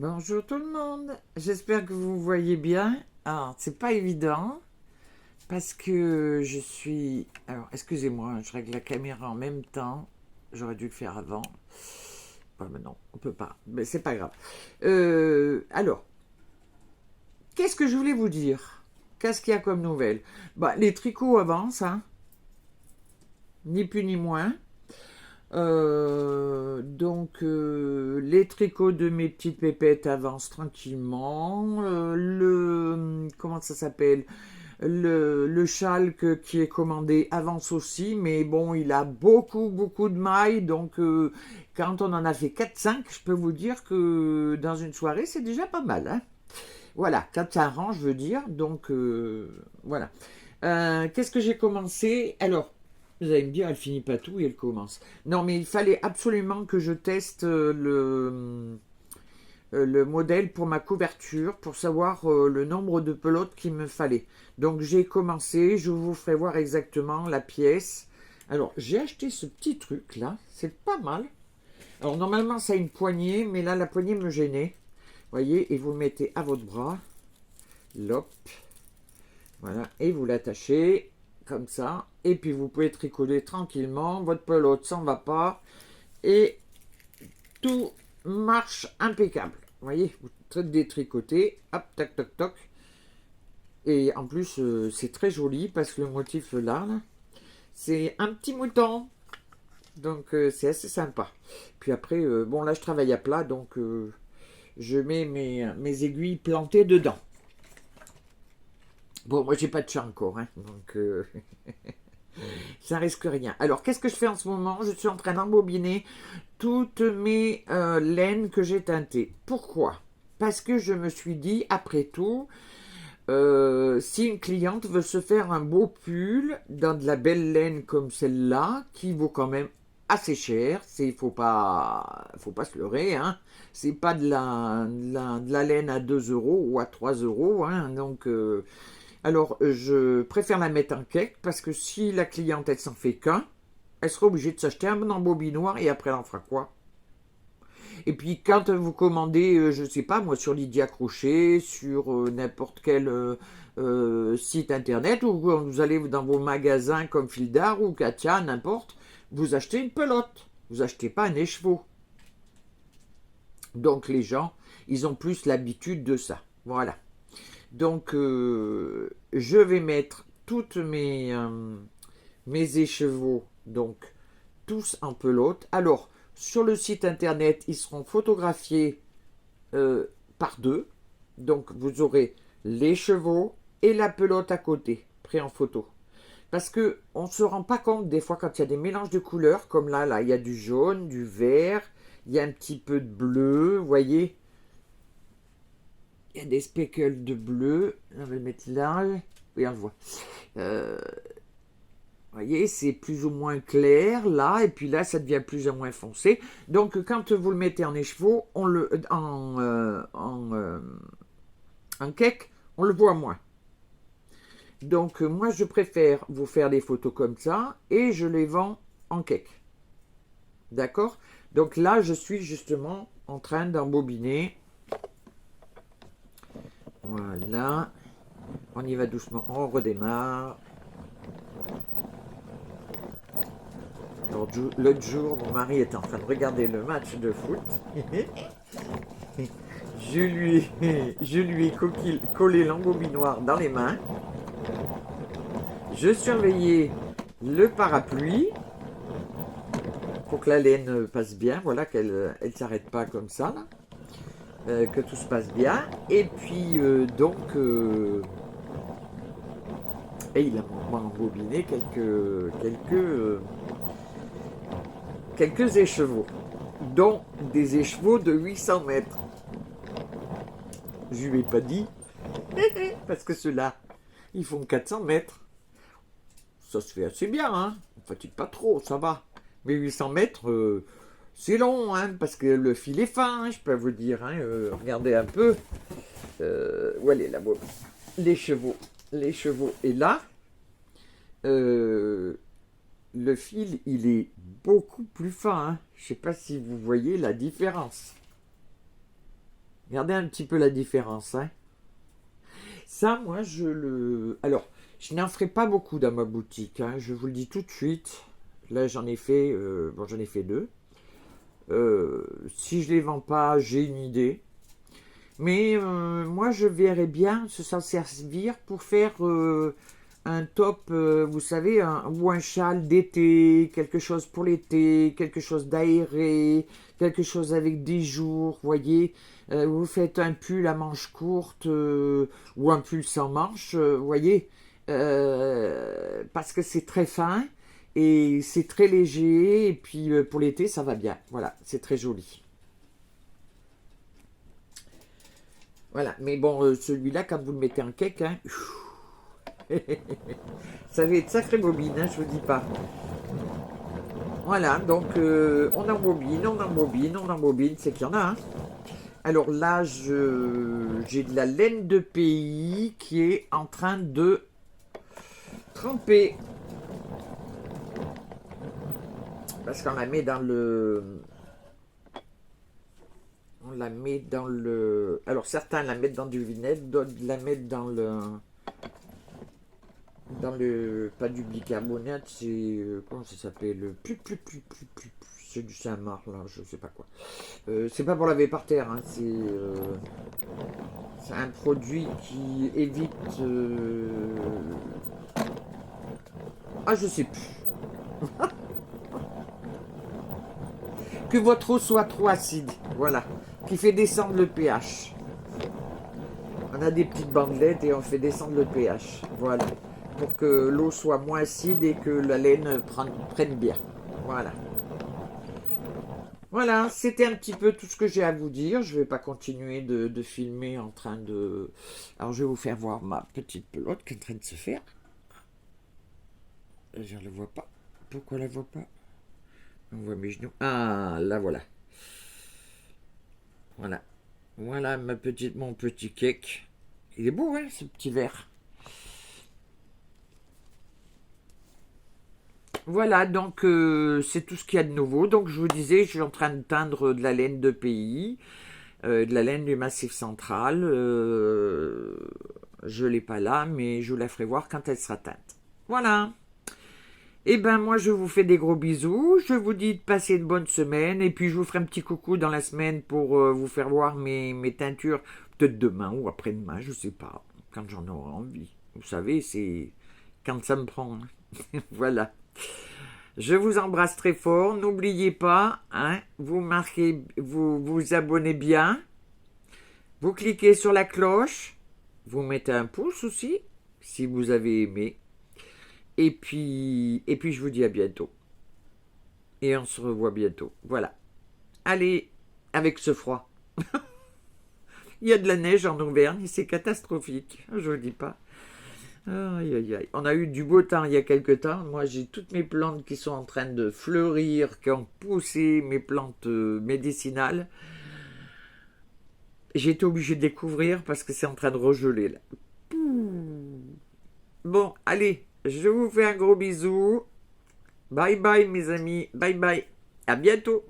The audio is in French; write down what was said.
Bonjour tout le monde, j'espère que vous voyez bien. Alors, c'est pas évident parce que je suis. Alors, excusez-moi, je règle la caméra en même temps. J'aurais dû le faire avant. Ouais, mais non, on peut pas. Mais c'est pas grave. Alors, qu'est-ce que je voulais vous dire? Qu'est-ce qu'il y a comme nouvelle? Bah, les tricots avancent, hein, ni plus ni moins. Les tricots de mes petites pépettes avancent tranquillement. Comment ça s'appelle? Le châle qui est commandé avance aussi, mais bon, il a beaucoup de mailles, donc quand on en a fait 4-5, je peux vous dire que dans une soirée, c'est déjà pas mal, hein. Voilà, quand ça arrange, je veux dire, donc voilà. Qu'est-ce que j'ai commencé? Alors, vous allez me dire, elle finit pas tout et elle commence. Non, mais il fallait absolument que je teste le modèle pour ma couverture pour savoir le nombre de pelotes qu'il me fallait. Donc j'ai commencé, je vous ferai voir exactement la pièce. Alors j'ai acheté ce petit truc là, c'est pas mal. Alors normalement ça a une poignée, mais là la poignée me gênait. Voyez, et vous le mettez à votre bras. Lop. Voilà, et vous l'attachez comme ça. Et puis vous pouvez tricoter tranquillement. Votre pelote s'en va pas. Et tout marche impeccable. Vous voyez, vous détricotez. Hop, tac, tac, tac. Et en plus, c'est très joli parce que le motif là, c'est un petit mouton. Donc c'est assez sympa. Puis après, bon là je travaille à plat, donc je mets mes aiguilles plantées dedans. Bon, moi j'ai pas de chat encore, hein, donc ça risque rien. Alors qu'est-ce que je fais en ce moment? Je suis en train d'embobiner toutes mes laines que j'ai teintées. Pourquoi? Parce que je me suis dit, après tout, si une cliente veut se faire un beau pull dans de la belle laine comme celle-là, qui vaut quand même assez cher, faut pas se leurrer, hein. C'est pas de la laine à 2 euros ou à 3 euros, hein. Donc, alors, je préfère la mettre en cake parce que si la cliente, elle s'en fait qu'un, elle sera obligée de s'acheter un embobinoir et après, elle en fera quoi? Et puis quand vous commandez, je ne sais pas moi, sur Lydia Crochet, sur n'importe quel site internet, ou vous allez dans vos magasins comme Fildar ou Katia, n'importe, vous achetez une pelote. Vous achetez pas un écheveau. Donc les gens, ils ont plus l'habitude de ça. Voilà. Donc je vais mettre toutes mes écheveaux, donc tous en pelote. Alors, sur le site internet, ils seront photographiés par deux. Donc, vous aurez les chevaux et la pelote à côté, pris en photo. Parce que on ne se rend pas compte des fois quand il y a des mélanges de couleurs, comme là, il y a du jaune, du vert, il y a un petit peu de bleu, vous voyez. Il y a des speckles de bleu. On va le mettre là. Oui, on le voit. Euh, Vous voyez, c'est plus ou moins clair là, et puis là, ça devient plus ou moins foncé. Donc, quand vous le mettez en écheveau, en cake, on le voit moins. Donc, moi, je préfère vous faire des photos comme ça, et je les vends en cake. D'accord? Donc là, je suis justement en train d'embobiner. Voilà. On y va doucement, on redémarre. L'autre jour, mon mari était en train de regarder le match de foot. Je lui ai collé l'embobinoir dans les mains. Je surveillais le parapluie pour que la laine passe bien, voilà, qu'elle ne s'arrête pas comme ça, là. Que tout se passe bien. Et puis, et il a embobiné quelques écheveaux, dont des écheveaux de 800 mètres. Je lui ai pas dit, parce que ceux-là, ils font 400 mètres. Ça se fait assez bien, hein. On fatigue pas trop, ça va. Mais 800 mètres, c'est long, hein, parce que le fil est fin, hein, je peux vous dire. Hein, regardez un peu. Où elle est là, les chevaux. Les chevaux. Et là, le fil, il est beaucoup plus fin. Hein. Je ne sais pas si vous voyez la différence. Regardez un petit peu la différence, hein. Ça, moi, Alors, je n'en ferai pas beaucoup dans ma boutique, hein, je vous le dis tout de suite. Là, j'en ai fait deux. Si je les vends pas, j'ai une idée. Mais moi, je verrais bien s'en servir pour faire un top, vous savez, ou un châle d'été, quelque chose pour l'été, quelque chose d'aéré, quelque chose avec des jours, voyez. Vous faites un pull à manches courtes ou un pull sans manches, voyez. Parce que c'est très fin et c'est très léger. Et puis pour l'été, ça va bien. Voilà, c'est très joli. Voilà, mais bon, celui-là, quand vous le mettez en cake, hein, ça va être sacré bobine, hein, je vous dis pas. Voilà, donc on embobine, on embobine, on embobine, c'est qu'il y en a. Hein. Alors là, j'ai de la laine de pays qui est en train de tremper. Parce qu'on la met dans le... On la met dans le... Alors certains la mettent dans du vinaigre, d'autres la mettent dans le... Pas du bicarbonate, c'est... comment ça s'appelle? C'est du Saint-Marc, là, je sais pas quoi. C'est pas pour laver par terre, hein, c'est un produit qui évite... Ah, je sais plus. Que votre eau soit trop acide, voilà. Qui fait descendre le pH. On a des petites bandelettes et on fait descendre le pH, voilà. Pour que l'eau soit moins acide et que la laine prenne bien. Voilà. Voilà, c'était un petit peu tout ce que j'ai à vous dire. Je ne vais pas continuer de filmer en train de... Alors, je vais vous faire voir ma petite pelote qui est en train de se faire. Je ne la vois pas. Pourquoi elle ne la voit pas? On voit mes genoux. Ah, là, voilà. Voilà. Voilà mon petit cake. Il est beau, hein, ce petit verre. Voilà, donc c'est tout ce qu'il y a de nouveau. Donc je vous disais, je suis en train de teindre de la laine de pays, de la laine du Massif central. Je ne l'ai pas là, mais je vous la ferai voir quand elle sera teinte. Voilà. Et ben moi je vous fais des gros bisous. Je vous dis de passer une bonne semaine. Et puis je vous ferai un petit coucou dans la semaine pour vous faire voir mes teintures. Peut-être demain ou après-demain, je sais pas. Quand j'en aurai envie. Vous savez, c'est quand ça me prend. Voilà. Je vous embrasse très fort. N'oubliez pas, hein, vous abonnez bien. Vous cliquez sur la cloche. Vous mettez un pouce aussi, si vous avez aimé. Et puis je vous dis à bientôt. Et on se revoit bientôt. Voilà. Allez, avec ce froid. Il y a de la neige en Auvergne, c'est catastrophique. Je vous dis pas. Aïe, aïe, aïe. On a eu du beau temps il y a quelques temps. Moi, j'ai toutes mes plantes qui sont en train de fleurir, qui ont poussé, mes plantes médicinales. J'ai été obligé de découvrir parce que c'est en train de regeler là. Bon, allez, je vous fais un gros bisou. Bye bye mes amis. Bye bye. À bientôt.